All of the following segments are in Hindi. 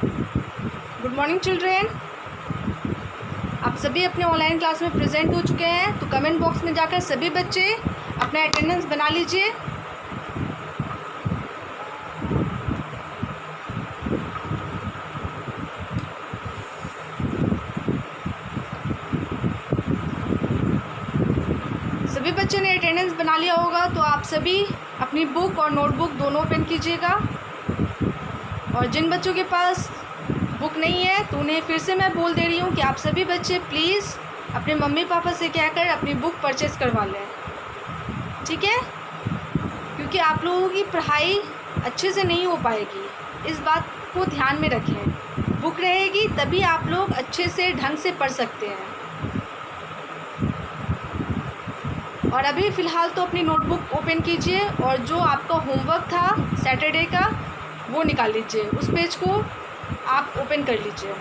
Good morning children. आप सभी अपने ऑनलाइन क्लास में प्रेजेंट हो चुके हैं, तो कमेंट बॉक्स में जाकर सभी बच्चे अपना अटेंडेंस बना लीजिए। सभी बच्चों ने अटेंडेंस बना लिया होगा, तो आप सभी अपनी बुक और नोटबुक दोनों ओपन कीजिएगा। और जिन बच्चों के पास बुक नहीं है तो उन्हें फिर से मैं बोल दे रही हूँ कि आप सभी बच्चे प्लीज़ अपने मम्मी पापा से कहकर अपनी बुक परचेज़ करवा लें, ठीक है? क्योंकि आप लोगों की पढ़ाई अच्छे से नहीं हो पाएगी, इस बात को ध्यान में रखें। बुक रहेगी तभी आप लोग अच्छे से ढंग से पढ़ सकते हैं। और अभी फ़िलहाल तो अपनी नोटबुक ओपन कीजिए और जो आपका होमवर्क था सैटरडे का वो निकाल लीजिए, उस पेज को आप ओपन कर लीजिए।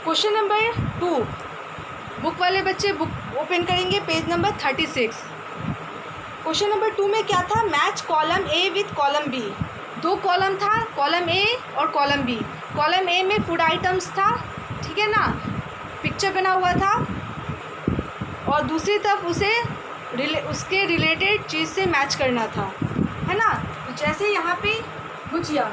क्वेश्चन नंबर 2, बुक वाले बच्चे बुक ओपन करेंगे पेज नंबर 36। क्वेश्चन नंबर 2 में क्या था? Match column A with column B. 2 column था, कॉलम ए और कॉलम बी। कॉलम ए में फूड आइटम्स था, ठीक है ना, पिक्चर बना हुआ था, और दूसरी तरफ उसके रिलेटेड चीज़ से मैच करना था, है ना। तो जैसे यहाँ पे गुजिया,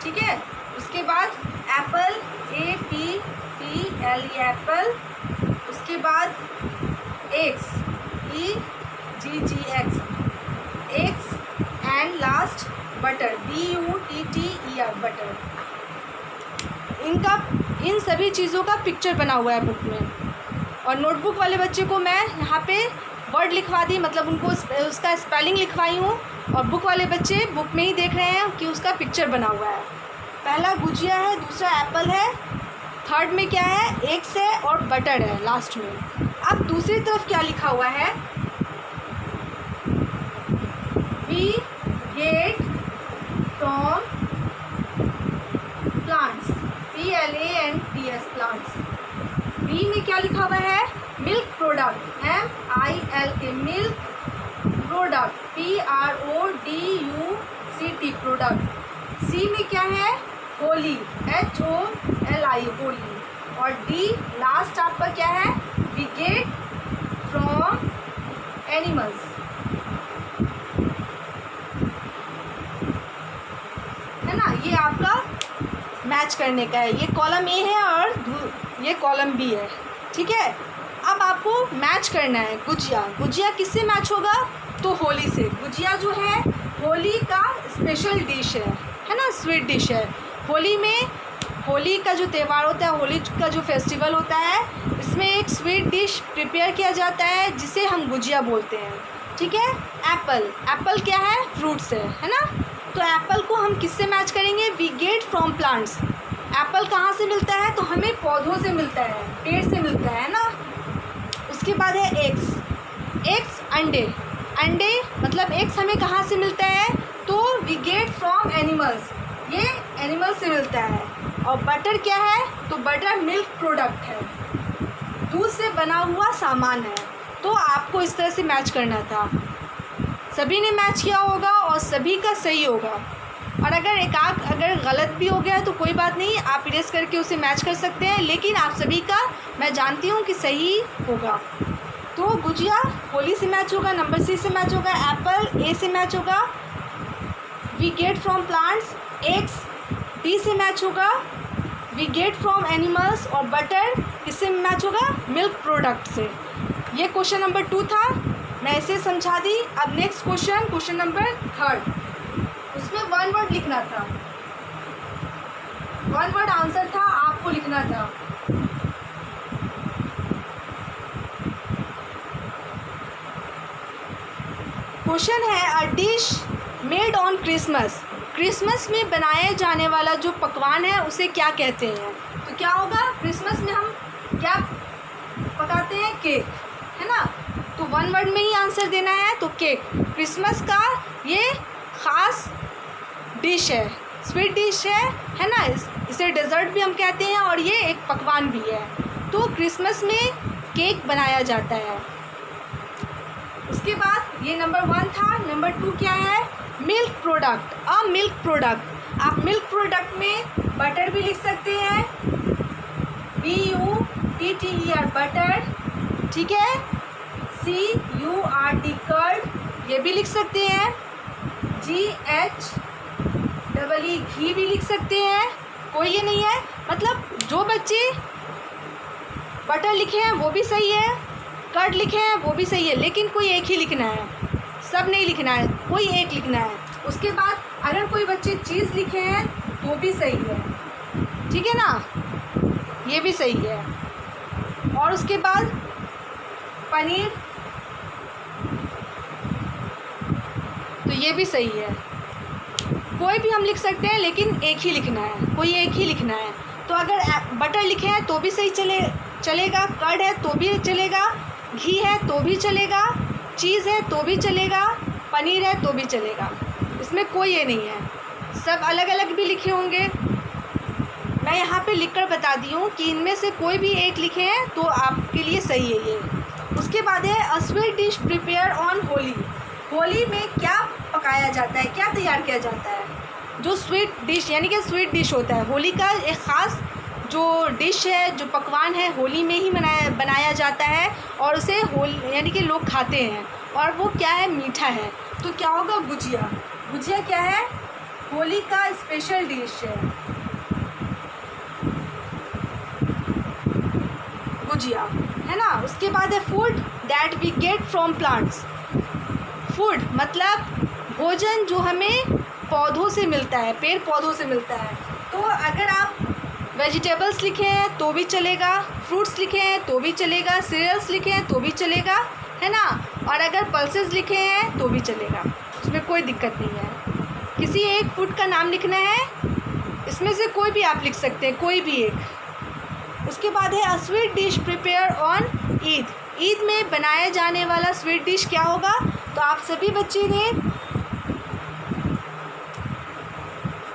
ठीक है। उसके बाद एप्पल, APPL एप्पल। उसके बाद eggs, EGGX eggs, and last butter, BUTTER butter. इन सभी चीज़ों का पिक्चर बना हुआ है बुक में। और नोटबुक वाले बच्चे को मैं यहाँ पे वर्ड लिखवा दी, मतलब उनको उसका स्पेलिंग लिखवाई हूँ, और बुक वाले बच्चे बुक में ही देख रहे हैं कि उसका पिक्चर बना हुआ है। पहला गुजिया है, दूसरा एप्पल है, थर्ड में क्या है? एग्स है, और बटर है लास्ट में। अब दूसरी तरफ क्या लिखा हुआ है? We get from plants, PLANTS plants. B में क्या लिखा हुआ है? Milk product, MILK milk product, PRODUCT product. C में क्या है? होली, HOLI होली। और डी लास्ट आपका क्या है? वी गेट फ्रॉम एनिमल्स, है ना। ये आपका मैच करने का है। ये कॉलम ए है और ये कॉलम बी है, ठीक है। अब आपको मैच करना है गुजिया किससे मैच होगा? तो होली से। गुजिया जो है होली का स्पेशल डिश है ना, स्वीट डिश है। होली में, होली का जो त्यौहार होता है, होली का जो फेस्टिवल होता है, इसमें एक स्वीट डिश प्रिपेयर किया जाता है जिसे हम गुजिया बोलते हैं, ठीक है। एप्पल क्या है? फ्रूट्स है ना। तो एप्पल को हम किससे मैच करेंगे? We get from plants. Apple कहाँ से मिलता है? तो हमें पौधों से मिलता है, पेड़ से मिलता है ना। उसके बाद है एग्स, अंडे मतलब एग्स हमें कहाँ से मिलता है? तो वी गेट फ्रॉम एनिमल्स, ये एनिमल से मिलता है। और बटर क्या है? तो बटर मिल्क प्रोडक्ट है, दूध से बना हुआ सामान है। तो आपको इस तरह से मैच करना था। सभी ने मैच किया होगा और सभी का सही होगा। और अगर गलत भी हो गया है तो कोई बात नहीं, आप इरेज करके उसे मैच कर सकते हैं, लेकिन आप सभी का मैं जानती हूँ कि सही होगा। तो गुजिया होली से मैच होगा, नंबर सी से मैच होगा, एप्पल ए से मैच होगा, we get from plants eggs B से मैच होगा, वी गेट फ्रॉम एनिमल्स, और बटर किससे मैच होगा? मिल्क प्रोडक्ट से। ये क्वेश्चन नंबर 2 था, मैं इसे समझा दी। अब नेक्स्ट क्वेश्चन नंबर 3, उसमें 1 वर्ड लिखना था, 1 वर्ड आंसर था, आपको लिखना था। क्वेश्चन है अ डिश मेड ऑन क्रिसमस में बनाए जाने वाला जो पकवान है उसे क्या कहते हैं? तो क्या होगा? क्रिसमस में हम क्या पकाते हैं? केक, है ना। तो 1 वर्ड में ही आंसर देना है। तो केक क्रिसमस का ये ख़ास डिश है, स्वीट डिश है ना। इसे डेज़र्ट भी हम कहते हैं और ये एक पकवान भी है। तो क्रिसमस में केक बनाया जाता है। उसके बाद ये नंबर 1 था। नंबर 2 क्या है? Milk product, a milk product. आप मिल्क प्रोडक्ट में बटर भी लिख सकते हैं, BUTTER बटर, ठीक है। CURD कर्ड, ये भी लिख सकते हैं। GHEE घी भी लिख सकते हैं, कोई ये नहीं है। मतलब जो बच्चे बटर लिखे हैं वो भी सही है, कर्ड लिखे हैं वो भी सही है, लेकिन कोई एक ही लिखना है, सब नहीं लिखना है, कोई एक लिखना है। उसके बाद अगर कोई बच्चे चीज़ लिखे हैं तो भी सही है, ठीक है ना, ये भी सही है। और उसके बाद पनीर, तो ये भी सही है। कोई भी हम लिख सकते हैं, लेकिन एक ही लिखना है, कोई एक ही लिखना है। तो अगर बटर लिखे हैं तो भी सही चलेगा, कर्ड है तो भी चलेगा, घी है तो भी चलेगा, चीज़ है तो भी चलेगा, पनीर है तो भी चलेगा, इसमें कोई ये नहीं है। सब अलग अलग भी लिखे होंगे, मैं यहाँ पे लिखकर बता दी हूँ कि इनमें से कोई भी एक लिखे हैं तो आपके लिए सही है ये। उसके बाद है a sweet dish prepare on Holi. Holi में क्या पकाया जाता है, क्या तैयार किया जाता है? जो स्वीट डिश यानी कि स्वीट डिश होता है, होली का एक ख़ास जो डिश है, जो पकवान है, होली में ही बनाया जाता है और उसे होली यानी कि लोग खाते हैं, और वो क्या है? मीठा है। तो क्या होगा? गुजिया। गुजिया क्या है? होली का स्पेशल डिश है गुजिया, है ना। उसके बाद है food that we get from plants. Food मतलब भोजन जो हमें पौधों से मिलता है, पेड़ पौधों से मिलता है। तो अगर आप वेजिटेबल्स लिखे हैं तो भी चलेगा, फ्रूट्स लिखे हैं तो भी चलेगा, सीरियल्स लिखे हैं तो भी चलेगा, है ना। और अगर पल्सेस लिखे हैं तो भी चलेगा, उसमें कोई दिक्कत नहीं है। किसी एक फूड का नाम लिखना है, इसमें से कोई भी आप लिख सकते हैं, कोई भी एक। उसके बाद है a sweet dish prepare on Eid. Eid में बनाया जाने वाला स्वीट डिश क्या होगा? तो आप सभी बच्चे ने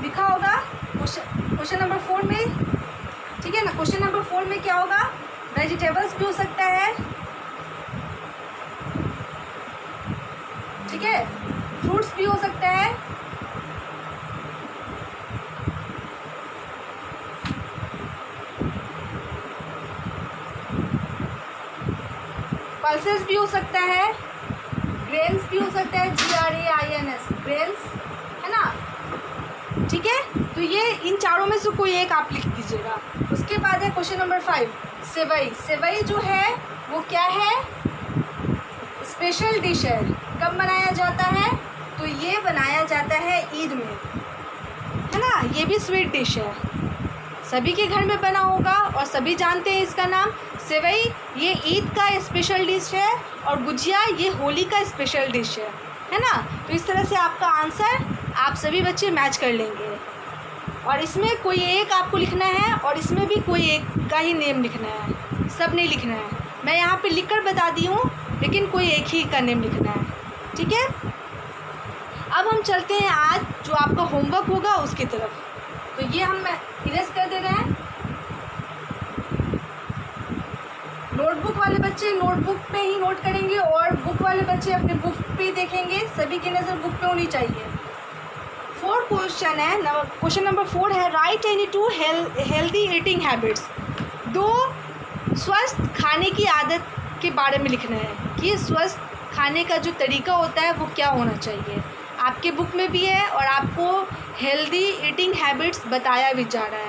लिखा होगा क्वेश्चन नंबर 4 में, ठीक है ना। क्वेश्चन नंबर 4 में क्या होगा? वेजिटेबल्स भी हो सकता है, ठीक है, फ्रूट्स भी हो सकता है, पल्सेस भी हो सकता है, ग्रेन्स भी हो सकता है, GRAINS ग्रेन्स, है ना, ठीक है। तो ये इन चारों में से कोई एक आप लिख दीजिएगा। उसके बाद है क्वेश्चन नंबर 5 सेवई। सेवई जो है वो क्या है? स्पेशल डिश है। कब बनाया जाता है? तो ये बनाया जाता है ईद में, है ना। ये भी स्वीट डिश है, सभी के घर में बना होगा और सभी जानते हैं इसका नाम सेवई। ये ईद का स्पेशल डिश है और गुजिया ये होली का स्पेशल डिश है ना। तो इस तरह से आपका आंसर आप सभी बच्चे मैच कर लेंगे। और इसमें कोई एक आपको लिखना है और इसमें भी कोई एक का ही नेम लिखना है, सब नहीं लिखना है। मैं यहाँ पे लिखकर बता दी हूँ, लेकिन कोई एक ही का नेम लिखना है, ठीक है। अब हम चलते हैं आज जो आपका होमवर्क होगा उसकी तरफ। तो ये हम इरेज कर दे रहे हैं। नोटबुक वाले बच्चे नोटबुक पे ही नोट करेंगे और बुक वाले बच्चे अपने बुक पे देखेंगे। सभी की नज़र बुक पे होनी चाहिए। 4 क्वेश्चन है। क्वेश्चन नंबर 4 है right any 2 healthy eating habits. 2 स्वस्थ खाने की आदत के बारे में लिखना है कि स्वस्थ खाने का जो तरीका होता है वो क्या होना चाहिए। आपके बुक में भी है और आपको हेल्दी ईटिंग हैबिट्स बताया भी जा रहा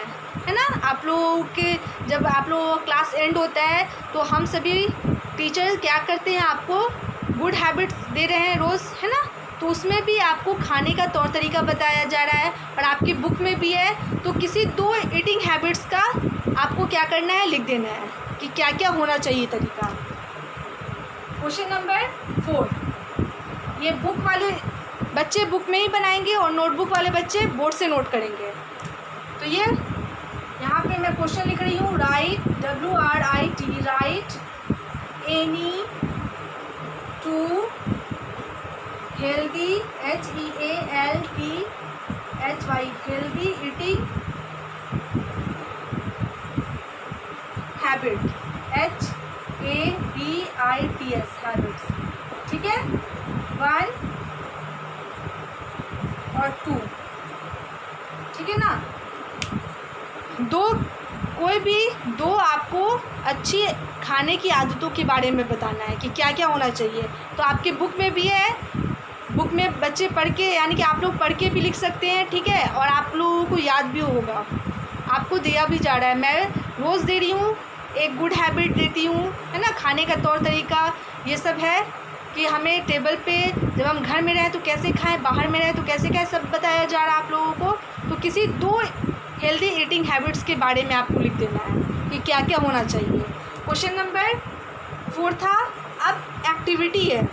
है ना। आप लोगों के जब आप लोगों का क्लास एंड होता है तो हम सभी टीचर क्या करते हैं, आपको गुड हैबिट्स दे रहे हैं रोज़, है ना। तो उसमें भी आपको खाने का तौर तरीका बताया जा रहा है और आपकी बुक में भी है। तो किसी 2 ईटिंग हैबिट्स का आपको क्या करना है, लिख देना है कि क्या क्या होना चाहिए तरीका। क्वेश्चन नंबर 4 ये बुक वाले बच्चे बुक में ही बनाएंगे और नोटबुक वाले बच्चे बोर्ड से नोट करेंगे। तो ये यहाँ पे मैं क्वेश्चन लिख रही हूँ right WRIT right any 2 healthy HEALTHY healthy eating habit HABITS habits, ठीक है। नंबर 2, ठीक है ना। कोई भी दो आपको अच्छी खाने की आदतों के बारे में बताना है कि क्या क्या होना चाहिए। तो आपके बुक में भी है, बुक में बच्चे पढ़ के, यानी कि आप लोग पढ़ के भी लिख सकते हैं, ठीक है, और आप लोगों को याद भी होगा। आपको दिया भी जा रहा है, मैं रोज़ दे रही हूँ, एक गुड हैबिट देती हूँ, है ना। खाने का तौर तरीका ये सब है कि हमें टेबल पे जब हम घर में रहें तो कैसे खाएं, बाहर में रहें तो कैसे खाएं, सब बताया जा रहा है आप लोगों को। तो किसी 2 हेल्दी ईटिंग हैबिट्स के बारे में आपको लिख देना है कि क्या क्या होना चाहिए। क्वेश्चन नंबर 4 था, अब एक्टिविटी है,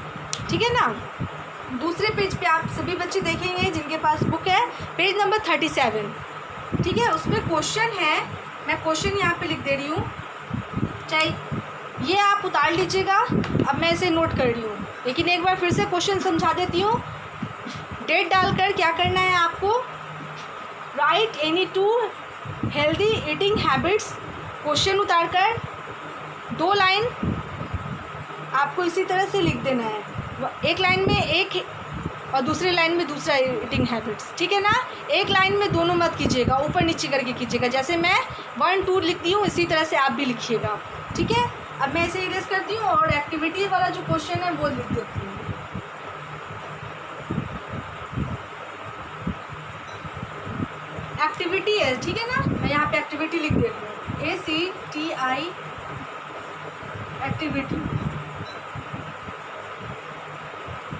ठीक है ना। दूसरे पेज पे आप सभी बच्चे देखेंगे जिनके पास बुक है, पेज नंबर 37, ठीक है। उसमें क्वेश्चन है, मैं क्वेश्चन यहाँ पे लिख दे रही हूँ, चाहे ये आप उतार लीजिएगा, अब मैं इसे नोट कर रही हूँ, लेकिन एक बार फिर से क्वेश्चन समझा देती हूँ। डेट डालकर क्या करना है आपको, right any 2 healthy eating habits, question उतार कर 2 लाइन आपको इसी तरह से लिख देना है, एक लाइन में एक और दूसरी लाइन में दूसरा ईटिंग हैबिट्स, ठीक है ना। एक लाइन में दोनों मत कीजिएगा, ऊपर नीचे करके कीजिएगा, जैसे मैं 1 2 लिखती हूँ इसी तरह से आप भी लिखिएगा, ठीक है। अब मैं इसे इरेज करती हूँ और एक्टिविटी वाला जो क्वेश्चन है वो लिख देती हूँ। एक्टिविटी है, ठीक है ना, मैं यहाँ पे एक्टिविटी लिख देती हूँ, ACTI एक्टिविटी।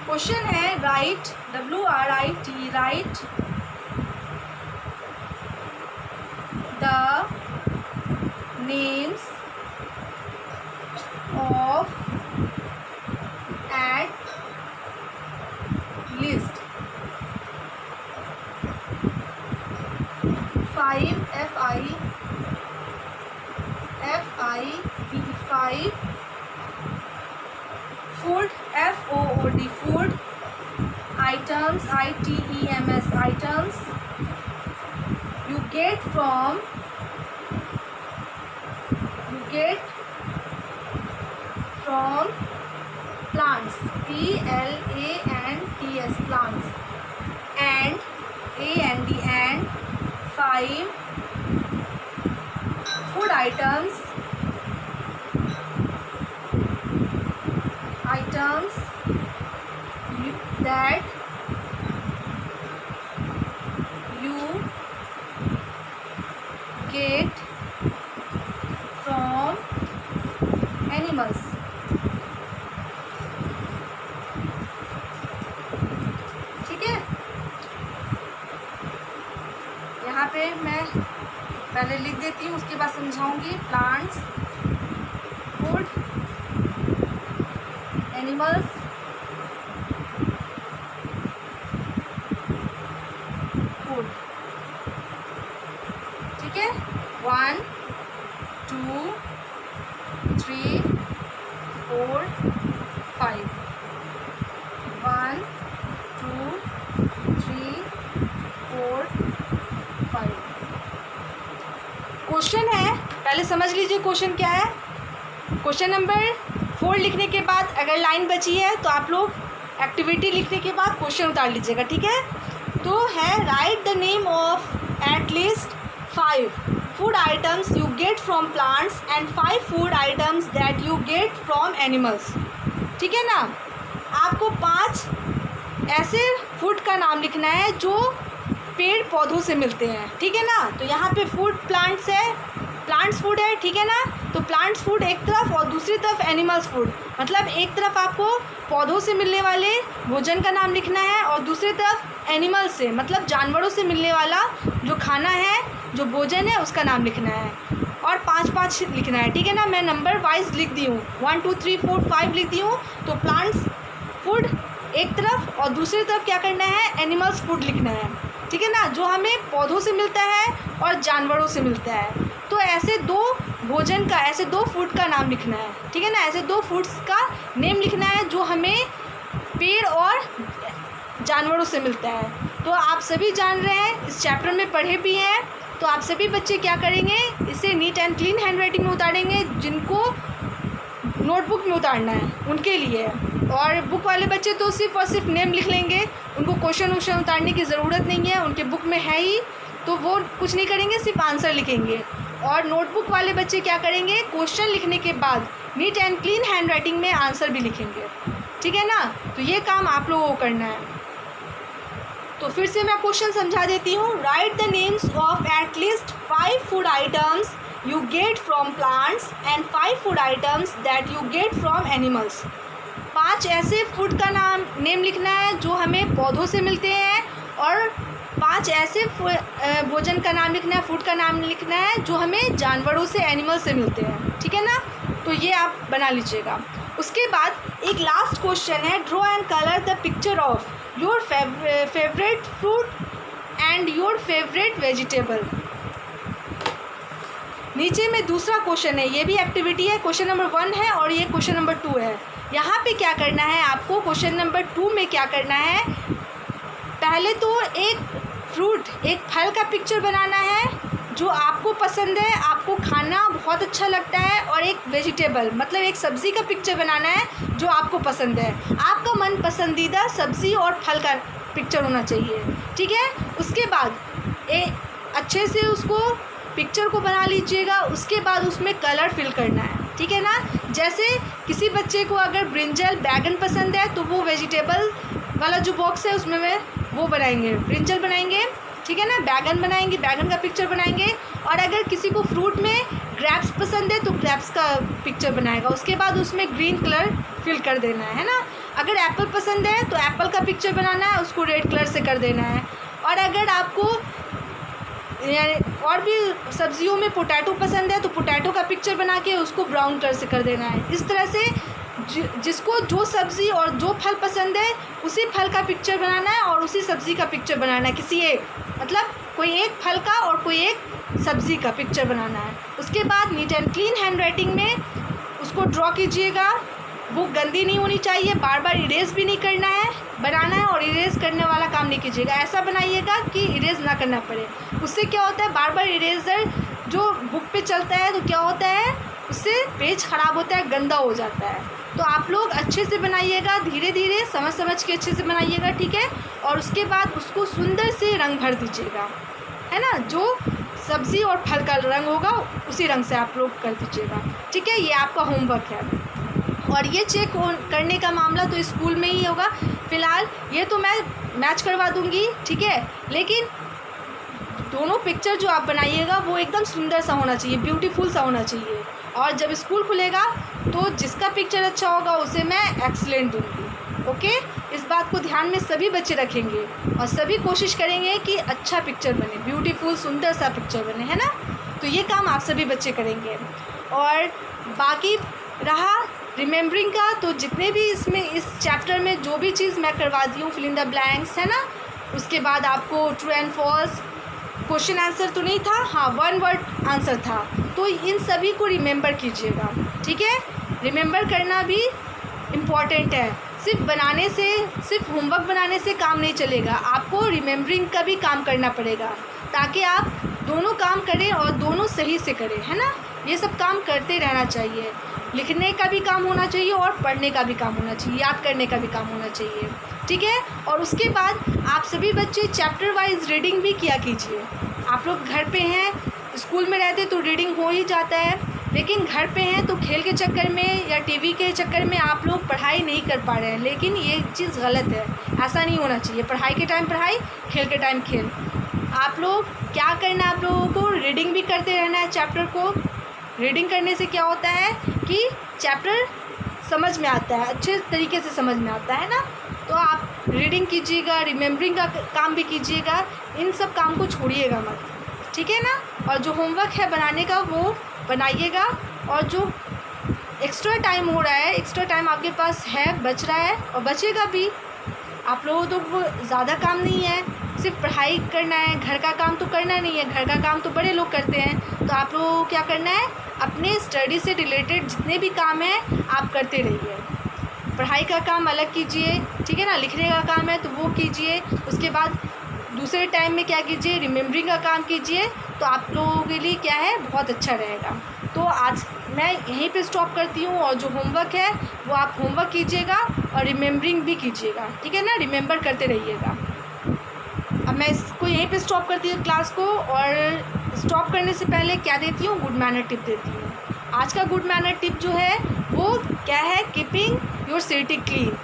क्वेश्चन है right, WRIT, right the names of at least 5 food, FOOD, food items, ITEMS, items you get from plants, PLANTS, plants, and and 5 food items that you get from animals, ठीक है। यहाँ पे मैं पहले लिख देती हूँ, उसके बाद समझाऊंगी। प्लांट्स, फूड, एनिमल्स, फूड, ठीक है। 1 2 3 4 5, 1 2 3 4 5। क्वेश्चन है, पहले समझ लीजिए क्वेश्चन क्या है। क्वेश्चन नंबर 4 लिखने के बाद अगर लाइन बची है तो आप लोग एक्टिविटी लिखने के बाद क्वेश्चन उतार लीजिएगा, ठीक है। तो है right the name of at least 5 food items you get from plants and 5 food items that you get from animals, ठीक है ना। आपको 5 ऐसे फूड का नाम लिखना है जो पेड़ पौधों से मिलते हैं, ठीक है ना। तो यहाँ पे फूड प्लांट्स है, प्लांट्स फूड है, ठीक है ना। तो प्लांट्स फूड एक तरफ और दूसरी तरफ एनिमल्स फूड, मतलब एक तरफ आपको पौधों से मिलने वाले भोजन का नाम लिखना है और दूसरी तरफ एनिमल्स से, मतलब जानवरों से मिलने वाला जो खाना है, जो भोजन है, उसका नाम लिखना है और 5-5 लिखना है, ठीक है ना। मैं नंबर वाइज लिख दी हूँ, 1 2 3 4 5 लिख दी हूँ। तो प्लांट्स फूड एक तरफ और दूसरी तरफ क्या करना है, एनिमल्स फूड लिखना है, ठीक है ना, जो हमें पौधों से मिलता है और जानवरों से मिलता है। तो ऐसे 2 भोजन का, ऐसे 2 फूड का नाम लिखना है, ठीक है ना। ऐसे 2 फूड्स का नेम लिखना है जो हमें पेड़ और जानवरों से मिलता है। तो आप सभी जान रहे हैं, इस चैप्टर में पढ़े भी हैं। तो आप सभी बच्चे क्या करेंगे, इसे neat and clean hand writing में उतारेंगे। जिनको नोटबुक में उतारना है, उनके लिए है। और बुक वाले बच्चे तो सिर्फ और सिर्फ नेम लिख लेंगे, उनको क्वेश्चन वोश्चन उतारने की ज़रूरत नहीं है, उनके बुक में है ही, तो वो कुछ नहीं करेंगे, सिर्फ आंसर लिखेंगे। और नोटबुक वाले बच्चे क्या करेंगे, क्वेश्चन लिखने के बाद neat and clean hand writing में आंसर भी लिखेंगे, ठीक है ना। तो ये काम आप लोगों को करना है। तो फिर से मैं क्वेश्चन समझा देती हूँ। Right the names of at least 5 food items you get from plants and 5 food items that you get from animals. 5 ऐसे फूड का नेम लिखना है जो हमें पौधों से मिलते हैं, और 5 ऐसे भोजन का नाम लिखना है, फूड का नाम लिखना है जो हमें जानवरों से, एनिमल से मिलते हैं, ठीक है ना। तो ये आप बना लीजिएगा। उसके बाद एक लास्ट क्वेश्चन है, draw and colour the picture of your favourite fruit and your favourite vegetable. नीचे में दूसरा क्वेश्चन है, ये भी एक्टिविटी है, क्वेश्चन नंबर 1 है और ये क्वेश्चन नंबर 2 है। यहाँ पे क्या करना है आपको, क्वेश्चन नंबर 2 में क्या करना है, पहले तो एक फ्रूट, एक फल का पिक्चर बनाना है जो आपको पसंद है, आपको खाना बहुत अच्छा लगता है, और एक वेजिटेबल मतलब एक सब्ज़ी का पिक्चर बनाना है जो आपको पसंद है। आपका मन पसंदीदा सब्ज़ी और फल का पिक्चर होना चाहिए, ठीक है। उसके बाद अच्छे से उसको पिक्चर को बना लीजिएगा। उसके बाद उसमें कलर फिल करना है, ठीक है ना। जैसे किसी बच्चे को अगर ब्रिंजल बैगन पसंद है तो वो वेजिटेबल वाला जो बॉक्स है उसमें वो बनाएंगे, ब्रिंजल बनाएंगे, ठीक है ना, बैगन बनाएंगे, बैगन का पिक्चर बनाएंगे। और अगर किसी को फ्रूट में ग्रेप्स पसंद है तो ग्रेप्स का पिक्चर बनाएगा। उसके बाद उसमें ग्रीन कलर फिल कर देना है ना। अगर एप्पल पसंद है तो एप्पल का पिक्चर बनाना है, उसको रेड कलर से कर देना है। और अगर आपको और भी सब्जियों में पोटैटो पसंद है तो पोटैटो का पिक्चर बना के उसको ब्राउन कलर से कर देना है। इस तरह से जिसको जो सब्ज़ी और जो फल पसंद है उसी फल का पिक्चर बनाना है और उसी सब्ज़ी का पिक्चर बनाना है, किसी एक मतलब कोई एक फल का और कोई एक सब्ज़ी का पिक्चर बनाना है। उसके बाद neat and clean hand writing में उसको ड्रॉ कीजिएगा। बुक गंदी नहीं होनी चाहिए, बार बार इरेज भी नहीं करना है, बनाना है और इरेज करने वाला काम नहीं कीजिएगा। ऐसा बनाइएगा कि इरेज ना करना पड़े। उससे क्या होता है, बार बार इरेजर जो बुक पे चलता है तो क्या होता है, उससे पेज ख़राब होता है, गंदा हो जाता है। तो आप लोग अच्छे से बनाइएगा, धीरे धीरे समझ समझ के अच्छे से बनाइएगा, ठीक है। और उसके बाद उसको सुंदर से रंग भर दीजिएगा, है ना। जो सब्ज़ी और फल का रंग होगा उसी रंग से आप लोग कर दीजिएगा, ठीक है। ये आपका होमवर्क है। और ये चेक करने का मामला तो स्कूल में ही होगा। फ़िलहाल ये तो मैं मैच करवा दूँगी, ठीक है। लेकिन दोनों पिक्चर जो आप बनाइएगा वो एकदम सुंदर सा होना चाहिए, ब्यूटीफुल सा होना चाहिए। और जब स्कूल खुलेगा तो जिसका पिक्चर अच्छा होगा उसे मैं एक्सीलेंट दूँगी, ओके। इस बात को ध्यान में सभी बच्चे रखेंगे और सभी कोशिश करेंगे कि अच्छा पिक्चर बने, ब्यूटीफुल सुंदर सा पिक्चर बने, है ना। तो ये काम आप सभी बच्चे करेंगे। और बाकी रहा रिमेम्बरिंग का, तो जितने भी इसमें इस चैप्टर में जो भी चीज़ मैं करवा दी हूँ, फिल इन द ब्लैंक्स, है ना। उसके बाद आपको true and false, question answer तो नहीं था, हाँ 1 वर्ड आंसर था। तो इन सभी को रिमेंबर कीजिएगा, ठीक है। रिमेंबर करना भी इम्पॉर्टेंट है। सिर्फ बनाने से, सिर्फ होमवर्क बनाने से काम नहीं चलेगा, आपको रिमेंबरिंग का भी काम करना पड़ेगा, ताकि आप दोनों काम करें और दोनों सही से करें, है ना। ये सब काम करते रहना चाहिए। लिखने का भी काम होना चाहिए और पढ़ने का भी काम होना चाहिए, याद करने का भी काम होना चाहिए, ठीक है। और उसके बाद आप सभी बच्चे चैप्टर वाइज रीडिंग भी किया कीजिए। आप लोग घर पे हैं, स्कूल में रहते तो रीडिंग हो ही जाता है, लेकिन घर पे हैं तो खेल के चक्कर में या टीवी के चक्कर में आप लोग पढ़ाई नहीं कर पा रहे हैं। लेकिन ये चीज़ गलत है, ऐसा नहीं होना चाहिए। पढ़ाई के टाइम पढ़ाई, खेल के टाइम खेल। आप लोग क्या करना है, आप लोगों को रीडिंग भी करते रहना है चैप्टर को। रीडिंग करने से क्या होता है कि चैप्टर समझ में आता है, अच्छे तरीके से समझ में आता है ना। तो आप रीडिंग कीजिएगा, रिमेम्बरिंग का काम भी कीजिएगा, इन सब काम को छोड़िएगा मत, ठीक है ना। और जो होमवर्क है बनाने का वो बनाइएगा। और जो एक्स्ट्रा टाइम हो रहा है, एक्स्ट्रा टाइम आपके पास है, बच रहा है और बचेगा भी। आप लोगों तो वो ज़्यादा काम नहीं है, सिर्फ पढ़ाई करना है, घर का काम तो करना नहीं है। घर का काम तो बड़े लोग करते हैं, तो आप लोगों को क्या करना है, अपने स्टडी से रिलेटेड जितने भी काम हैं आप करते रहिए। पढ़ाई का काम अलग कीजिए, ठीक है ना। लिखने का काम है तो वो कीजिए। उसके बाद दूसरे टाइम में क्या कीजिए, रिमेम्बरिंग का काम कीजिए। तो आप लोगों के लिए क्या है, बहुत अच्छा रहेगा। तो आज मैं यहीं पे स्टॉप करती हूँ, और जो होमवर्क है वो आप होमवर्क कीजिएगा और रिमेम्बरिंग भी कीजिएगा, ठीक है ना, रिमेंबर करते रहिएगा। अब मैं इसको यहीं पे स्टॉप करती हूँ क्लास को, और स्टॉप करने से पहले क्या देती हूँ, गुड मैनर टिप देती हूँ। आज का गुड मैनर टिप जो है वो क्या है, कीपिंग योर सिटी क्लीन।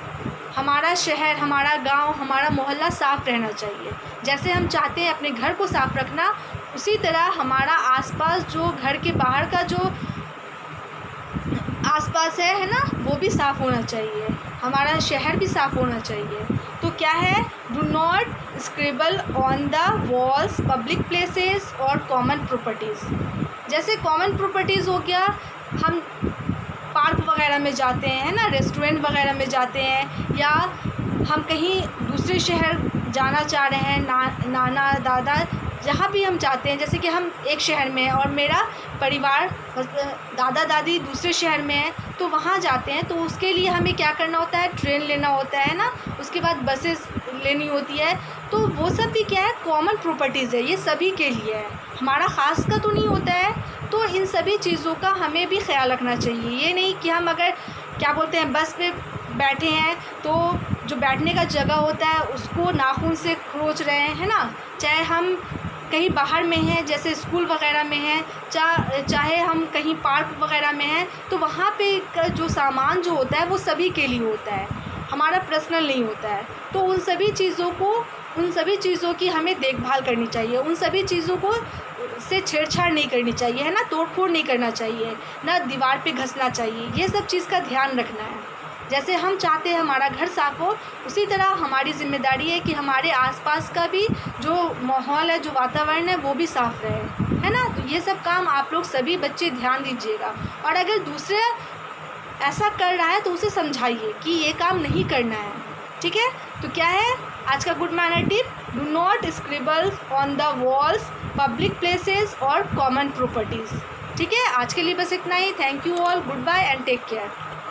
हमारा शहर, हमारा गांव, हमारा मोहल्ला साफ़ रहना चाहिए। जैसे हम चाहते हैं अपने घर को साफ़ रखना, उसी तरह हमारा आसपास जो घर के बाहर का जो आसपास है ना, वो भी साफ़ होना चाहिए। हमारा शहर भी साफ़ होना चाहिए। तो क्या है, do not scribble on the walls, public places और कॉमन प्रॉपर्टीज़। जैसे कॉमन प्रॉपर्टीज़ हो गया, हम पार्क वगैरह में जाते हैं, है ना, रेस्टोरेंट वगैरह में जाते हैं, या हम कहीं दूसरे शहर जाना चाह रहे हैं, नाना दादा जहाँ भी हम जाते हैं, जैसे कि हम एक शहर में हैं और मेरा परिवार दादा दादी दूसरे शहर में है, तो वहाँ जाते हैं, तो उसके लिए हमें क्या करना होता है, ट्रेन लेना होता है ना, उसके बाद बसेस लेनी होती है। तो वो सब भी क्या है, कॉमन प्रॉपर्टीज़ है, ये सभी के लिए है, हमारा ख़ास का तो नहीं होता है। तो इन सभी चीज़ों का हमें भी ख्याल रखना चाहिए। ये नहीं कि हम अगर क्या बोलते हैं बस पे बैठे हैं तो जो बैठने का जगह होता है उसको नाखून से खरोच रहे हैं, है ना। चाहे हम कहीं बाहर में हैं, जैसे स्कूल वगैरह में हैं, चाहे हम कहीं पार्क वगैरह में हैं, तो वहाँ पे का जो सामान जो होता है वो सभी के लिए होता है, हमारा पर्सनल नहीं होता है। तो उन सभी चीज़ों की हमें देखभाल करनी चाहिए, उन सभी चीज़ों को से छेड़छाड़ नहीं करनी चाहिए, है ना, तोड़फोड़ नहीं करना चाहिए, ना दीवार पे घसना चाहिए। ये सब चीज़ का ध्यान रखना है। जैसे हम चाहते हैं हमारा घर साफ़ हो, उसी तरह हमारी ज़िम्मेदारी है कि हमारे आसपास का भी जो माहौल है, जो वातावरण है, वो भी साफ़ रहे, है ना। तो ये सब काम आप लोग सभी बच्चे ध्यान दीजिएगा, और अगर दूसरे ऐसा कर रहा है तो उसे समझाइए कि ये काम नहीं करना है, ठीक है। तो क्या है आज का good manner tip, do not scribble on the walls, public places और कॉमन प्रॉपर्टीज़, ठीक है। आज के लिए बस इतना ही। Thank you all, goodbye and take care.